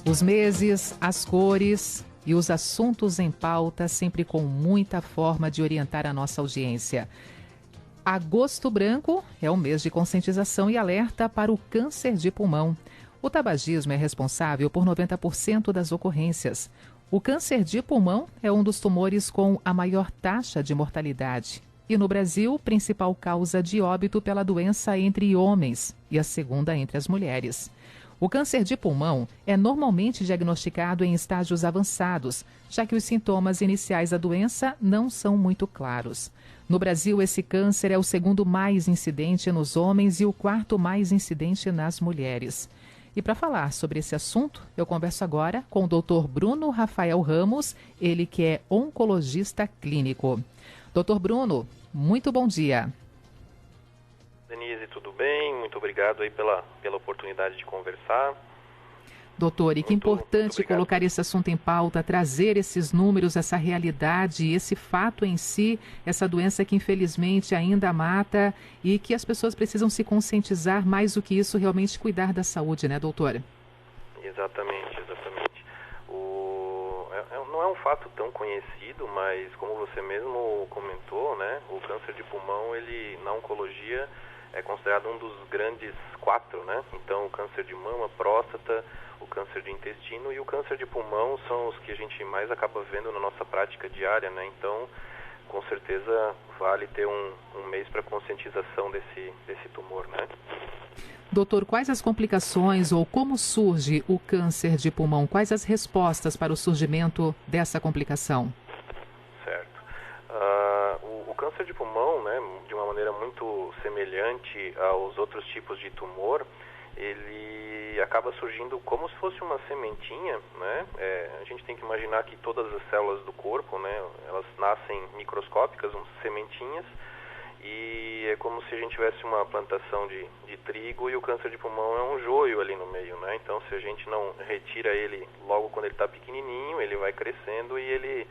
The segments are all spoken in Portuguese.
Os meses, as cores e os assuntos em pauta, sempre com muita forma de orientar a nossa audiência. Agosto Branco é o mês de conscientização e alerta para o câncer de pulmão. O tabagismo é responsável por 90% das ocorrências. O câncer de pulmão é um dos tumores com a maior taxa de mortalidade. E no Brasil, principal causa de óbito pela doença entre homens e a segunda entre as mulheres. O câncer de pulmão é normalmente diagnosticado em estágios avançados, já que os sintomas iniciais da doença não são muito claros. No Brasil, esse câncer é o segundo mais incidente nos homens e o quarto mais incidente nas mulheres. E para falar sobre esse assunto, eu converso agora com o Dr. Bruno Rafael Ramos, ele que é oncologista clínico. Dr. Bruno, muito bom dia. Denise, tudo bem? Muito obrigado aí pela oportunidade de conversar. Doutor, e que importante colocar esse assunto em pauta, trazer esses números, essa realidade, esse fato em si, essa doença que infelizmente ainda mata e que as pessoas precisam se conscientizar mais do que isso, realmente cuidar da saúde, né, doutora? Exatamente. Não é um fato tão conhecido, mas como você mesmo comentou, né, o câncer de pulmão, ele na oncologia é considerado um dos grandes 4, né? Então o câncer de mama, próstata, o câncer de intestino e o câncer de pulmão são os que a gente mais acaba vendo na nossa prática diária, né? Então, com certeza vale ter um mês para conscientização desse tumor, né? Doutor, quais as complicações ou como surge o câncer de pulmão? Quais as respostas para o surgimento dessa complicação? Certo. O câncer de pulmão, né, de uma maneira muito semelhante aos outros tipos de tumor, ele acaba surgindo como se fosse uma sementinha, né? A gente tem que imaginar que todas as células do corpo, né, elas nascem microscópicas, sementinhas, e é como se a gente tivesse uma plantação de trigo e o câncer de pulmão é um joio ali no meio, né? Então, se a gente não retira ele logo quando ele está pequenininho, ele vai crescendo e ele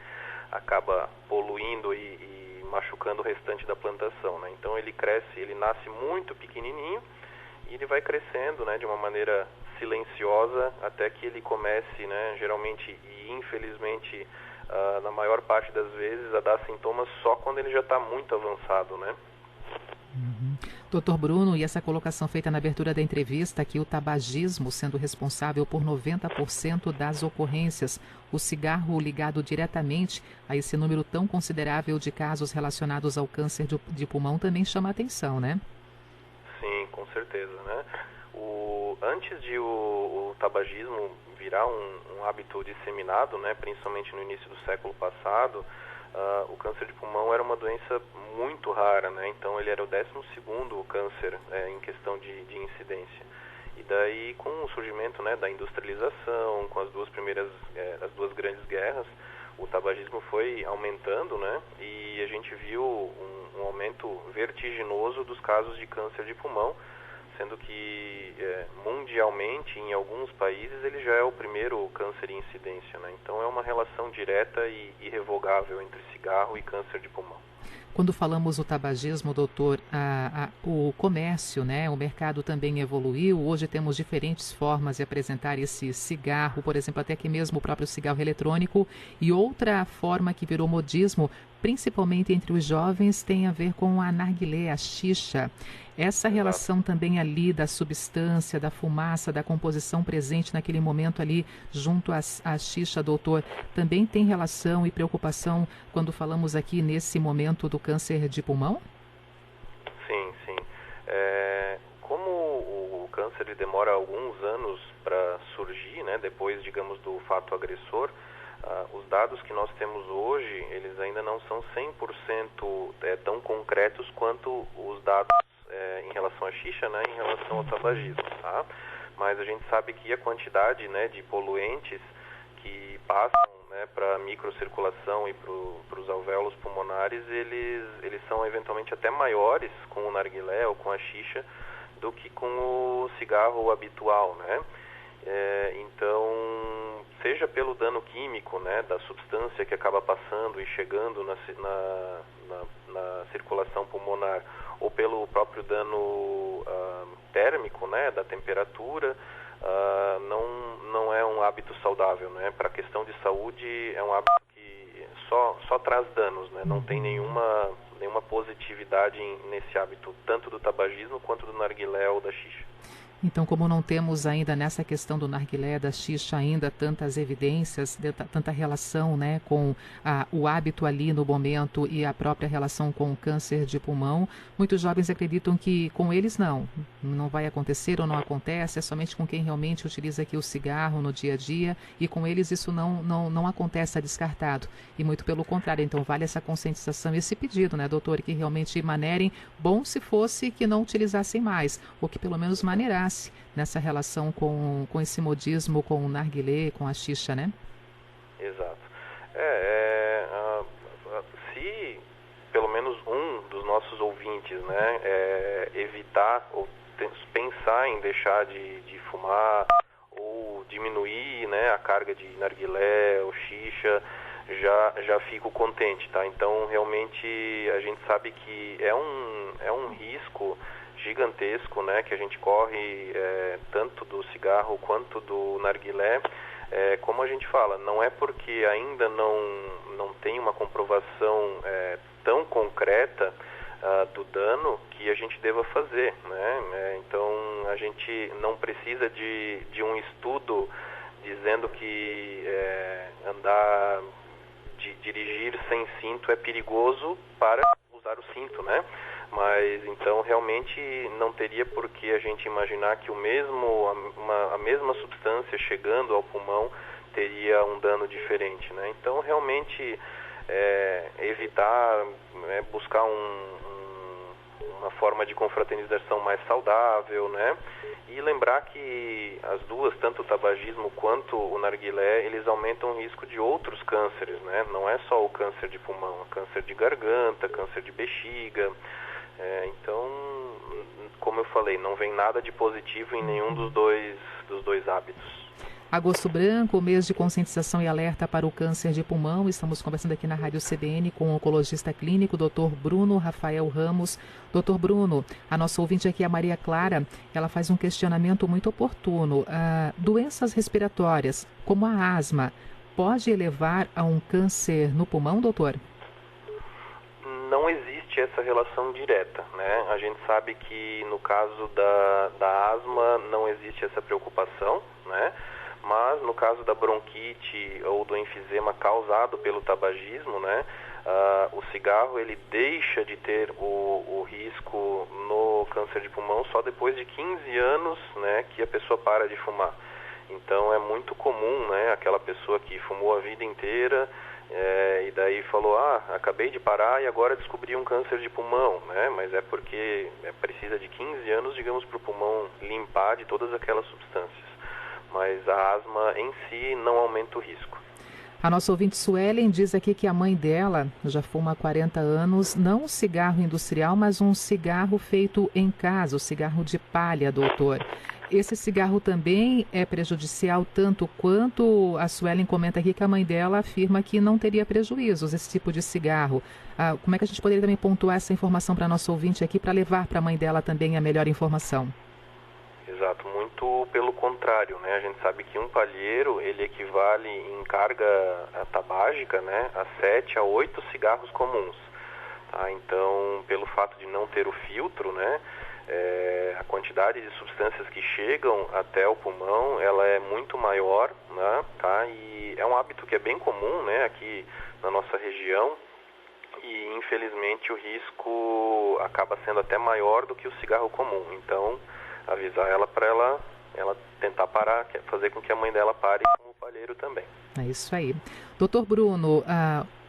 acaba poluindo e machucando o restante da plantação, né? Então, ele cresce, ele nasce muito pequenininho e ele vai crescendo, né, de uma maneira silenciosa até que ele comece, né, geralmente e infelizmente na maior parte das vezes, a dar sintomas só quando ele já está muito avançado, né? Doutor Bruno, e essa colocação feita na abertura da entrevista, que o tabagismo sendo responsável por 90% das ocorrências, o cigarro ligado diretamente a esse número tão considerável de casos relacionados ao câncer de pulmão também chama a atenção, né? Sim, com certeza, né? Antes de o tabagismo virar um hábito disseminado, né, principalmente no início do século passado, o câncer de pulmão era uma doença muito rara, né? Então ele era o 12º câncer em questão de incidência. E daí, com o surgimento, né, da industrialização, com as duas grandes guerras, o tabagismo foi aumentando, né? E a gente viu um aumento vertiginoso dos casos de câncer de pulmão, sendo que mundialmente, em alguns países, ele já é o primeiro câncer em incidência, né? Então é uma relação direta e irrevogável entre cigarro e câncer de pulmão. Quando falamos do tabagismo, doutor, o comércio, né, o mercado também evoluiu. Hoje temos diferentes formas de apresentar esse cigarro, por exemplo, até que mesmo o próprio cigarro eletrônico. E outra forma que virou modismo, principalmente entre os jovens, tem a ver com a narguilé, a xixa. Essa relação também ali da substância, da fumaça, da composição presente naquele momento ali junto à xixa, doutor, também tem relação e preocupação quando falamos aqui nesse momento do câncer de pulmão? Sim. Como o câncer ele demora alguns anos para surgir, né, depois, digamos, do fato agressor, os dados que nós temos hoje, eles ainda não são 100% tão concretos quanto os dados em relação à xixa, né, em relação ao tabagismo, tá? Mas a gente sabe que a quantidade, né, de poluentes que passam, né, para a microcirculação e para os alvéolos pulmonares, eles são eventualmente até maiores com o narguilé ou com a xixa do que com o cigarro habitual, né? Então, seja pelo dano químico, né, da substância que acaba passando e chegando na circulação pulmonar, ou pelo próprio dano térmico, né, da temperatura, não é um hábito saudável, né? Para a questão de saúde, é um hábito que só traz danos, né? Não tem nenhuma positividade nesse hábito, tanto do tabagismo quanto do narguilé ou da xixa. Então, como não temos ainda nessa questão do narguilé, da xixa, ainda tantas evidências, tanta relação, né, com o hábito ali no momento e a própria relação com o câncer de pulmão, muitos jovens acreditam que com eles não vai acontecer ou não acontece, é somente com quem realmente utiliza aqui o cigarro no dia a dia, e com eles isso não acontece, é descartado. E muito pelo contrário, então vale essa conscientização, esse pedido, né, doutor, que realmente manerem, bom se fosse que não utilizassem mais, ou que pelo menos manerassem nessa relação com esse modismo, com o narguilé, com a xixa, né? Exato. Se pelo menos um dos nossos ouvintes, né, evitar ou pensar em deixar de fumar ou diminuir, né, a carga de narguilé ou xixa, já fico contente, tá? Então, realmente, a gente sabe que é um risco gigantesco, né, que a gente corre tanto do cigarro quanto do narguilé. Como a gente fala, não é porque ainda não tem uma comprovação tão concreta do dano que a gente deva fazer, né? Então a gente não precisa de um estudo dizendo que dirigir sem cinto é perigoso para usar o cinto, né? Mas então realmente não teria por que a gente imaginar que a mesma substância chegando ao pulmão teria um dano diferente, né? Então realmente evitar, buscar uma forma de confraternização mais saudável, né? E lembrar que as duas, tanto o tabagismo quanto o narguilé, eles aumentam o risco de outros cânceres, né? Não é só o câncer de pulmão, câncer de garganta, câncer de bexiga. Então, como eu falei, não vem nada de positivo em nenhum dos dois hábitos. Agosto Branco, mês de conscientização e alerta para o câncer de pulmão. Estamos conversando aqui na Rádio CBN com o oncologista clínico, Dr. Bruno Rafael Ramos. Dr. Bruno, a nossa ouvinte aqui, a Maria Clara, ela faz um questionamento muito oportuno. Doenças respiratórias, como a asma, pode levar a um câncer no pulmão, doutor? Não existe essa relação direta, né? A gente sabe que no caso da asma não existe essa preocupação, né? Mas no caso da bronquite ou do enfisema causado pelo tabagismo, né, o cigarro ele deixa de ter o risco no câncer de pulmão só depois de 15 anos, né, que a pessoa para de fumar. Então é muito comum, né, aquela pessoa que fumou a vida inteira e daí falou, acabei de parar e agora descobri um câncer de pulmão, né, mas é porque precisa de 15 anos, digamos, para o pulmão limpar de todas aquelas substâncias. Mas a asma em si não aumenta o risco. A nossa ouvinte Suelen diz aqui que a mãe dela já fuma há 40 anos, não um cigarro industrial, mas um cigarro feito em casa, o cigarro de palha, doutor. Esse cigarro também é prejudicial tanto quanto a Suelen comenta aqui que a mãe dela afirma que não teria prejuízos esse tipo de cigarro. Como é que a gente poderia também pontuar essa informação para a nossa ouvinte aqui para levar para a mãe dela também a melhor informação? Exato, muito pelo contrário, né? A gente sabe que um palheiro, ele equivale em carga tabágica, né, a 7 a 8 cigarros comuns. Tá? Então, pelo fato de não ter o filtro, né, a quantidade de substâncias que chegam até o pulmão, ela é muito maior, né, tá? E é um hábito que é bem comum, né, aqui na nossa região, e infelizmente o risco acaba sendo até maior do que o cigarro comum. Então, avisar ela para ela tentar parar, fazer com que a mãe dela pare como palheiro também. É isso aí. Doutor Bruno,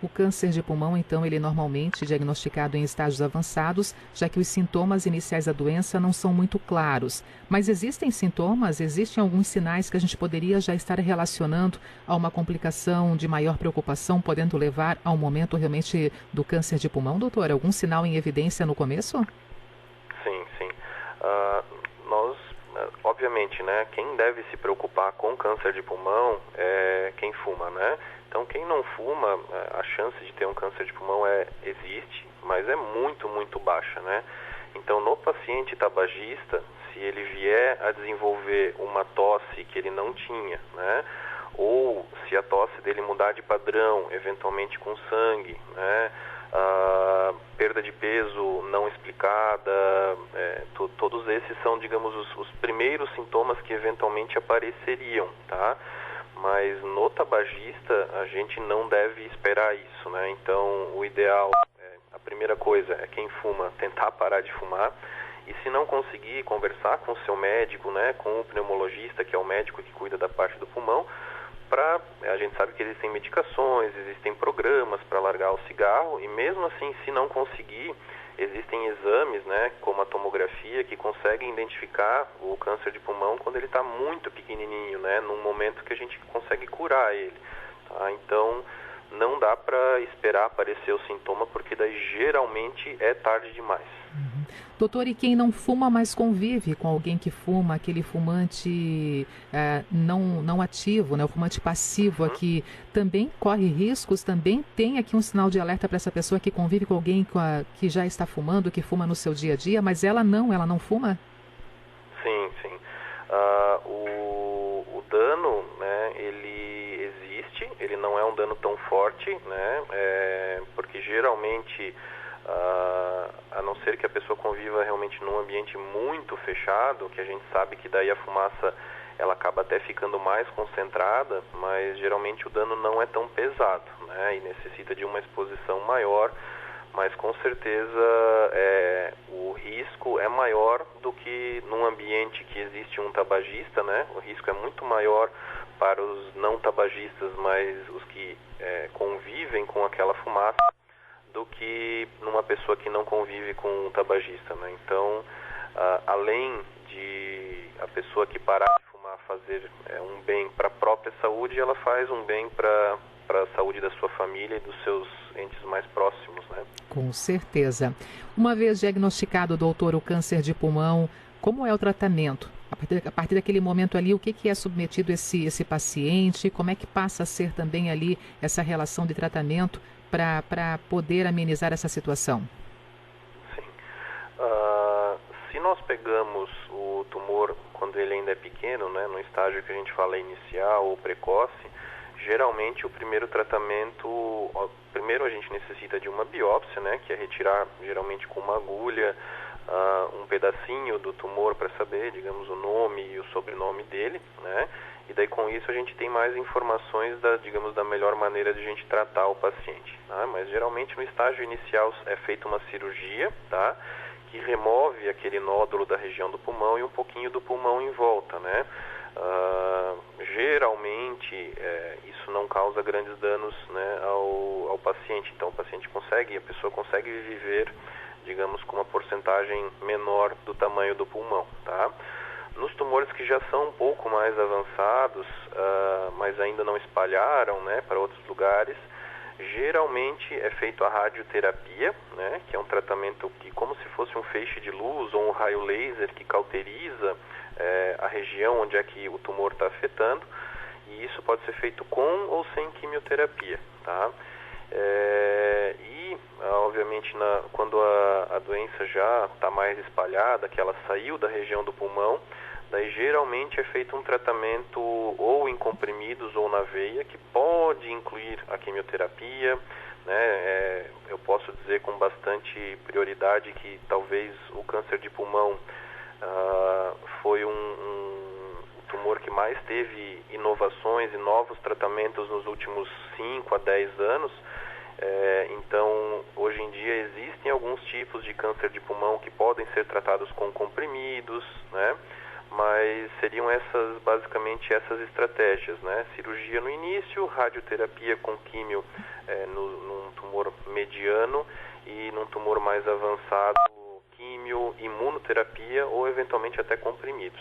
o câncer de pulmão, então, ele é normalmente diagnosticado em estágios avançados, já que os sintomas iniciais da doença não são muito claros. Mas existem sintomas, existem alguns sinais que a gente poderia já estar relacionando a uma complicação de maior preocupação, podendo levar ao momento realmente do câncer de pulmão, doutor? Algum sinal em evidência no começo? Sim. Obviamente, né, quem deve se preocupar com câncer de pulmão é quem fuma, né? Então, quem não fuma, a chance de ter um câncer de pulmão existe, mas é muito, muito baixa, né? Então, no paciente tabagista, se ele vier a desenvolver uma tosse que ele não tinha, né? Ou se a tosse dele mudar de padrão, eventualmente com sangue, né? Perda de peso não explicada, todos esses são, digamos, os primeiros sintomas que eventualmente apareceriam, tá? Mas no tabagista a gente não deve esperar isso, né? Então o ideal, a primeira coisa é quem fuma tentar parar de fumar, e se não conseguir, conversar com o seu médico, né? Com o pneumologista, que é o médico que cuida da parte do pulmão. A gente sabe que existem medicações, existem programas para largar o cigarro, e mesmo assim, se não conseguir, existem exames, né, como a tomografia, que conseguem identificar o câncer de pulmão quando ele está muito pequenininho, né, num momento que a gente consegue curar ele. Tá? Então, não dá para esperar aparecer o sintoma, porque daí geralmente é tarde demais. Doutor, e quem não fuma, mas convive com alguém que fuma, aquele fumante não ativo, né, o fumante passivo aqui, também corre riscos, também tem aqui um sinal de alerta para essa pessoa que convive com alguém que já está fumando, que fuma no seu dia a dia, mas ela não fuma? Sim. O dano, né, ele existe, ele não é um dano tão forte, né, porque geralmente... a não ser que a pessoa conviva realmente num ambiente muito fechado, que a gente sabe que daí a fumaça ela acaba até ficando mais concentrada, mas geralmente o dano não é tão pesado, né? E necessita de uma exposição maior, mas com certeza o risco é maior do que num ambiente que existe um tabagista, né? O risco é muito maior para os não tabagistas, mas os que convivem com aquela fumaça, do que numa pessoa que não convive com um tabagista, né? Então, além de a pessoa que parar de fumar fazer um bem para a própria saúde, ela faz um bem para a saúde da sua família e dos seus entes mais próximos, né? Com certeza. Uma vez diagnosticado, doutor, o câncer de pulmão, como é o tratamento? A partir daquele momento ali, o que é submetido esse paciente? Como é que passa a ser também ali essa relação de tratamento para poder amenizar essa situação? Sim. Se nós pegamos o tumor quando ele ainda é pequeno, né, no estágio que a gente fala inicial ou precoce, geralmente o primeiro tratamento, primeiro a gente necessita de uma biópsia, né, que é retirar geralmente com uma agulha um pedacinho do tumor para saber, digamos, o nome e o sobrenome dele, né? E daí com isso a gente tem mais informações da melhor maneira de a gente tratar o paciente, tá? Mas geralmente no estágio inicial é feita uma cirurgia, tá? Que remove aquele nódulo da região do pulmão e um pouquinho do pulmão em volta, né? Geralmente isso não causa grandes danos, né, ao paciente, então a pessoa consegue viver, digamos, com uma porcentagem menor do tamanho do pulmão, tá? Nos tumores que já são um pouco mais avançados, mas ainda não espalharam, né, para outros lugares, geralmente é feito a radioterapia, né, que é um tratamento que, como se fosse um feixe de luz ou um raio laser que cauteriza a região onde é que o tumor está afetando, e isso pode ser feito com ou sem quimioterapia, tá? Obviamente, quando a doença já está mais espalhada, que ela saiu da região do pulmão, daí geralmente é feito um tratamento ou em comprimidos ou na veia, que pode incluir a quimioterapia, né? Eu posso dizer com bastante prioridade que talvez o câncer de pulmão foi um tumor que mais teve inovações e novos tratamentos nos últimos 5 a 10 anos. Então, hoje em dia existem alguns tipos de câncer de pulmão que podem ser tratados com comprimidos, né? Mas seriam basicamente essas estratégias, né? Cirurgia no início, radioterapia com químio num tumor mediano, e num tumor mais avançado, químio, imunoterapia ou eventualmente até comprimidos.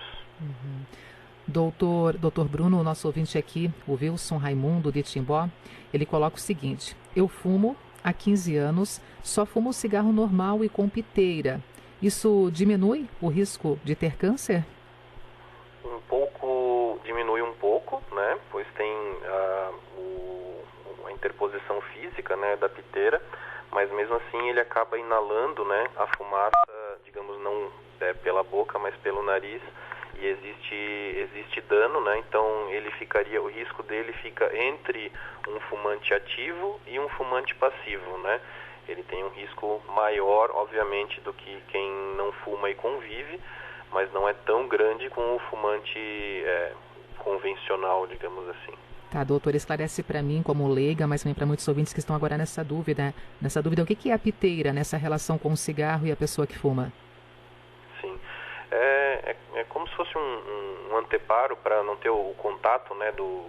Doutor Bruno, o nosso ouvinte aqui, o Wilson Raimundo de Timbó, ele coloca o seguinte: eu fumo há 15 anos, só fumo cigarro normal e com piteira. Isso diminui o risco de ter câncer? Diminui um pouco, né? Pois tem a interposição física, né, da piteira, mas mesmo assim ele acaba inalando, né, a fumaça, digamos, não pela boca, mas pelo nariz, e existe dano, né? Então o risco dele fica entre um fumante ativo e um fumante passivo, né? Ele tem um risco maior, obviamente, do que quem não fuma e convive, mas não é tão grande como o fumante convencional, digamos assim. Tá, doutor, esclarece para mim como leiga, mas também para muitos ouvintes que estão agora nessa dúvida, o que é a piteira nessa relação com o cigarro e a pessoa que fuma? Sim, é como se fosse um anteparo para não ter o contato, né, do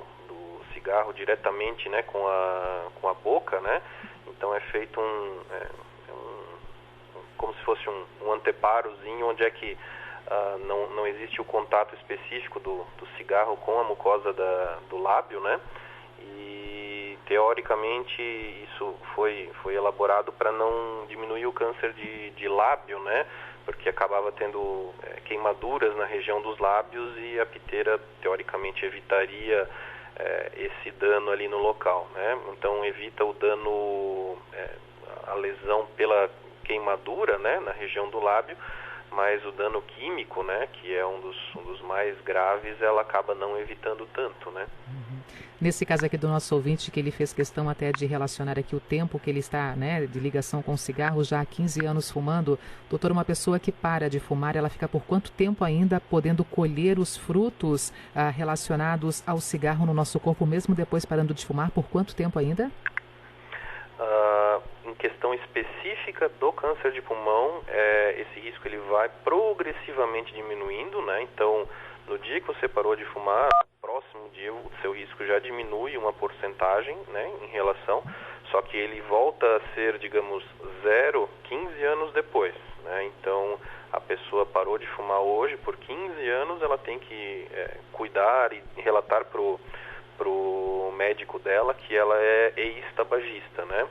cigarro diretamente, né, com a boca, né? Então é feito como se fosse um anteparozinho, onde é que não existe o contato específico do cigarro com a mucosa do lábio, né? E teoricamente isso foi elaborado para não diminuir o câncer de lábio, né? Porque acabava tendo queimaduras na região dos lábios e a piteira teoricamente evitaria esse dano ali no local, né? Então evita o dano, a lesão pela queimadura, né, na região do lábio, mas o dano químico, né, que é um dos mais graves, ela acaba não evitando tanto, né? Nesse caso aqui do nosso ouvinte, que ele fez questão até de relacionar aqui o tempo que ele está, né, de ligação com o cigarro, já há 15 anos fumando. Doutor, uma pessoa que para de fumar, ela fica por quanto tempo ainda podendo colher os frutos relacionados ao cigarro no nosso corpo, mesmo depois parando de fumar? Por quanto tempo ainda? Em questão específica do câncer de pulmão, esse risco ele vai progressivamente diminuindo, né? Então, no dia que você parou de fumar, no próximo dia o seu risco já diminui uma porcentagem, né, em relação, só que ele volta a ser, digamos, 0, 15 anos depois, né? Então, a pessoa parou de fumar hoje, por 15 anos ela tem que cuidar e relatar pro médico dela que ela é ex-tabagista, né?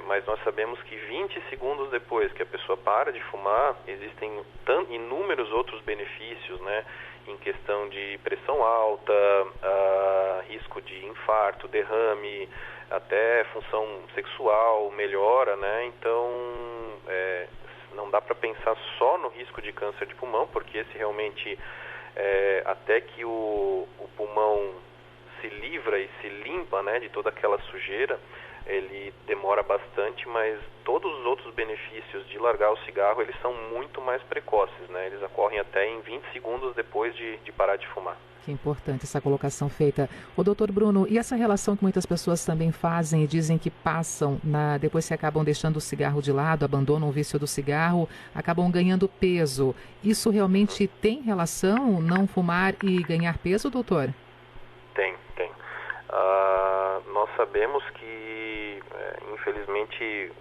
Mas nós sabemos que 20 segundos depois que a pessoa para de fumar, existem inúmeros outros benefícios, né? Em questão de pressão alta, risco de infarto, derrame, até função sexual melhora, né? Então, não dá para pensar só no risco de câncer de pulmão, porque esse realmente, até que o pulmão se livra e se limpa, né, de toda aquela sujeira, ele demora bastante, mas todos os outros benefícios de largar o cigarro, eles são muito mais precoces, né? Eles ocorrem até em 20 segundos depois de parar de fumar. Que importante essa colocação feita. O doutor Bruno, e essa relação que muitas pessoas também fazem e dizem que passam, depois que acabam deixando o cigarro de lado, abandonam o vício do cigarro, acabam ganhando peso. Isso realmente tem relação, não fumar e ganhar peso, doutor? Tem. Nós sabemos que, infelizmente,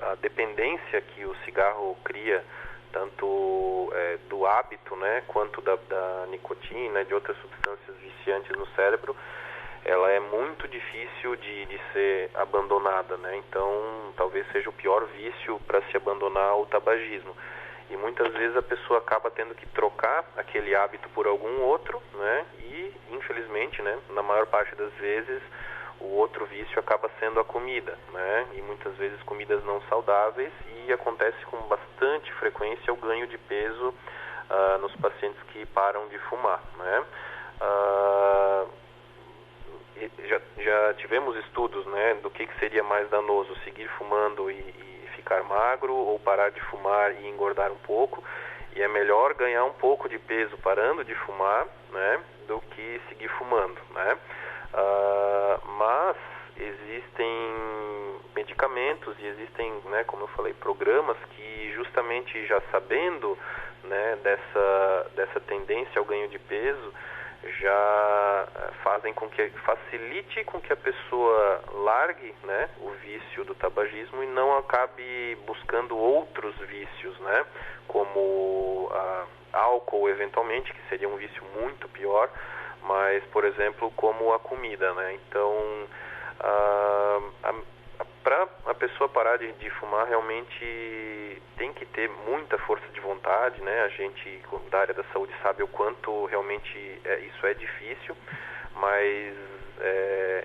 a dependência que o cigarro cria, tanto do hábito, né, quanto da nicotina, de outras substâncias viciantes no cérebro, ela é muito difícil de ser abandonada, né? Então, talvez seja o pior vício para se abandonar o tabagismo. E muitas vezes a pessoa acaba tendo que trocar aquele hábito por algum outro, né? E, infelizmente, né, na maior parte das vezes, o outro vício acaba sendo a comida, né? E muitas vezes comidas não saudáveis, e acontece com bastante frequência o ganho de peso nos pacientes que param de fumar, né? Já tivemos estudos, né, do que seria mais danoso, seguir fumando e ficar magro, ou parar de fumar e engordar um pouco, e é melhor ganhar um pouco de peso parando de fumar, né, do que seguir fumando, né? Mas existem medicamentos e existem, né, como eu falei, programas que justamente já sabendo, né, dessa tendência ao ganho de peso, já fazem com que facilite com que a pessoa largue, né, o vício do tabagismo e não acabe buscando outros vícios, né, como álcool eventualmente, que seria um vício muito pior, mas, por exemplo, como a comida, né? Então, para a pessoa parar de fumar, realmente tem que ter muita força de vontade, né? A gente da área da saúde sabe o quanto realmente isso é difícil, mas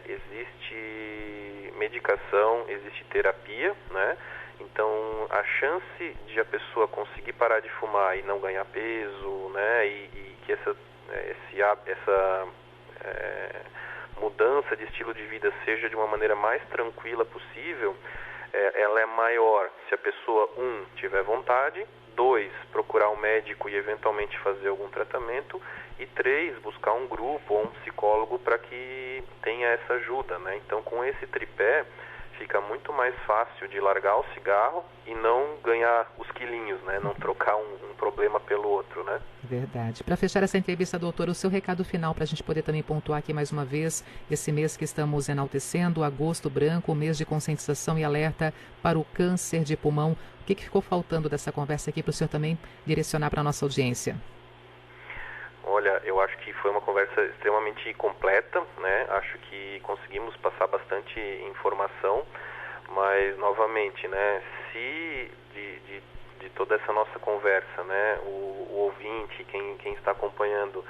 existe medicação, existe terapia, né? Então, a chance de a pessoa conseguir parar de fumar e não ganhar peso, né, e que essa mudança de estilo de vida seja de uma maneira mais tranquila possível, ela é maior se a pessoa, tiver vontade, 2, procurar um médico e eventualmente fazer algum tratamento, e 3, buscar um grupo ou um psicólogo para que tenha essa ajuda, né? Então, com esse tripé, fica muito mais fácil de largar o cigarro e não ganhar os quilinhos, né? Não trocar um problema pelo outro, né? Verdade. Para fechar essa entrevista, doutor, o seu recado final para a gente poder também pontuar aqui mais uma vez esse mês que estamos enaltecendo, Agosto Branco, o mês de conscientização e alerta para o câncer de pulmão. O que ficou faltando dessa conversa aqui para o senhor também direcionar para a nossa audiência? Olha, eu acho que foi uma conversa extremamente completa, né? Acho que conseguimos passar bastante informação, mas, novamente, né? Se de toda essa nossa conversa, né? O ouvinte, quem está acompanhando,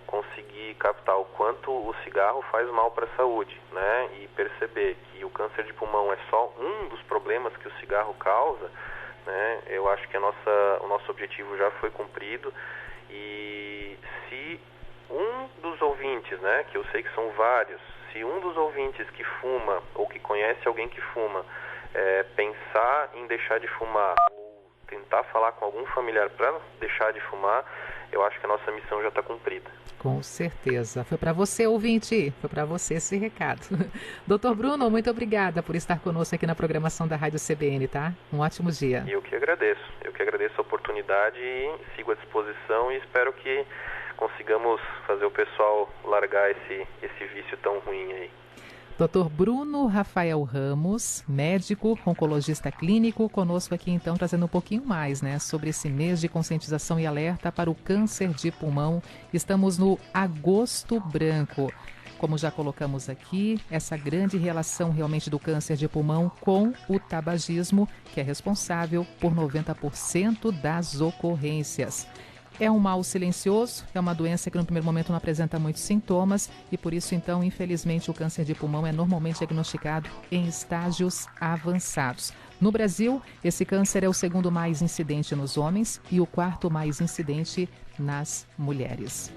conseguir captar o quanto o cigarro faz mal para a saúde, né? E perceber que o câncer de pulmão é só um dos problemas que o cigarro causa, né? Eu acho que o nosso objetivo já foi cumprido. E se um dos ouvintes, né, que eu sei que são vários, se um dos ouvintes que fuma ou que conhece alguém que fuma pensar em deixar de fumar ou tentar falar com algum familiar para deixar de fumar, eu acho que a nossa missão já está cumprida. Com certeza. Foi para você, ouvinte. Foi para você esse recado. Doutor Bruno, muito obrigada por estar conosco aqui na programação da Rádio CBN, tá? Um ótimo dia. Eu que agradeço. Eu que agradeço a oportunidade e sigo à disposição e espero que consigamos fazer o pessoal largar esse vício tão ruim aí. Dr. Bruno Rafael Ramos, médico, oncologista clínico, conosco aqui então trazendo um pouquinho mais, né, sobre esse mês de conscientização e alerta para o câncer de pulmão. Estamos no Agosto Branco. Como já colocamos aqui, essa grande relação realmente do câncer de pulmão com o tabagismo, que é responsável por 90% das ocorrências. É um mal silencioso, é uma doença que no primeiro momento não apresenta muitos sintomas e por isso, então, infelizmente, o câncer de pulmão é normalmente diagnosticado em estágios avançados. No Brasil, esse câncer é o segundo mais incidente nos homens e o quarto mais incidente nas mulheres.